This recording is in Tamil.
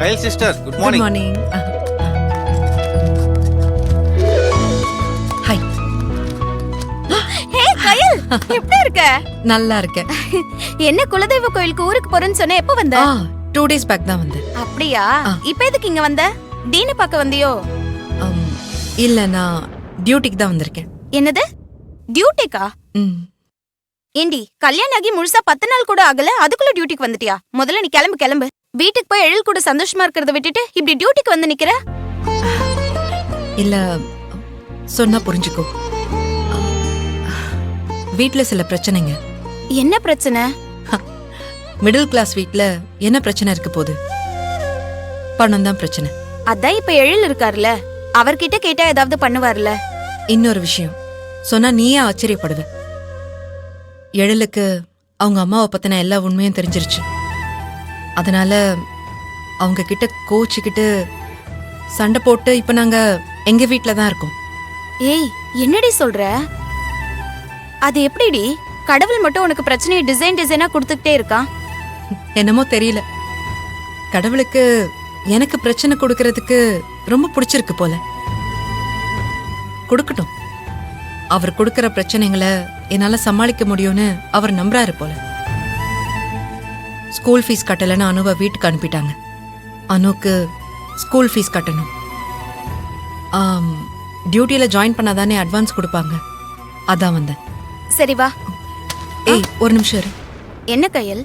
கயல் sister good good morning. Morning. Hi. Hey Kayal, எப்படி இருக்க? நல்லா இருக்கேன். என்ன குலதெய்வ கோயிலுக்கு ஊருக்கு போறேன்னு சொன்ன, எப்ப வந்த? 2 days பேக் தான் வந்தேன். அப்படியா? ஆ. இப்ப எதுக்கு இங்க வந்த? டீனை பார்க்க வந்தியோ? இல்ல, நான் டியூட்டிக்கு தான் வந்திருக்கேன். என்னது, டியூட்டிக்கா? ம். ஏண்டி, கல்யாணம் ஆகி முழுசா 10 நாள் கூட ஆகல, அதுக்குள்ள டியூட்டிக்கு வந்துட்டியா? முதல்ல நீ கிளம்பு கிளம்பு. வீட்டுக்கு போய் எழில் கூட சந்தோஷமா இருக்கிறத விட்டுட்டு இப்படி டியூட்டிக்கு வந்து நிக்கிற? இல்ல, சொன்னா புரிஞ்சுக்கோ. வீட்ல சில பிரச்சனைங்க. என்ன பிரச்சனை? மிடில் கிளாஸ் வீட்ல என்ன பிரச்சனை இருக்கு போகுது? பணம் தான் பிரச்சனை. அதான் இப்ப எழில் இருக்காருல, அவர்கிட்ட கேட்டா ஏதாவது பண்ணுவார்ல. இன்னொரு விஷயம் சொன்னா நீயே ஆச்சரியப்படுவ. எழிலுக்கு அவங்க அம்மாவை பத்தின எல்லா உண்மையும் தெரிஞ்சிருச்சு. அதனால அவங்க கிட்ட கோச்சிக்கிட்டு சண்டை போட்டு இப்ப நாங்க எங்க வீட்ல தான் இருக்கோம். ஏய், என்னடி சொல்ற? அது எப்படிடி? கடவுள் மட்டும் உனக்கு பிரச்சனையை டிசைனா கொடுத்துக்கிட்டே இருக்கான். என்னமோ தெரியல, கடவுளுக்கு எனக்கு பிரச்சனை கொடுக்கறதுக்கு ரொம்ப பிடிச்சிருக்கு போல. கொடுக்கட்டும். அவர் கொடுக்கற பிரச்சனைகளை என்னால சமாளிக்க முடியும்னு அவர் நம்புறாரு போல. ஸ்கூல் ஃபீஸ் கட்டலன்னு அனுவை வீட்டுக்கு அனுப்பிட்டாங்க. அனுக்கு ஸ்கூல் ஃபீஸ் கட்டணும். டியூட்டியில ஜாயின் பண்ணாதானே அட்வான்ஸ் கொடுப்பாங்க. அதான் வந்தேன். சரி வா. ஏய், ஒரு நிமிஷம் இரு. என்ன கயல்?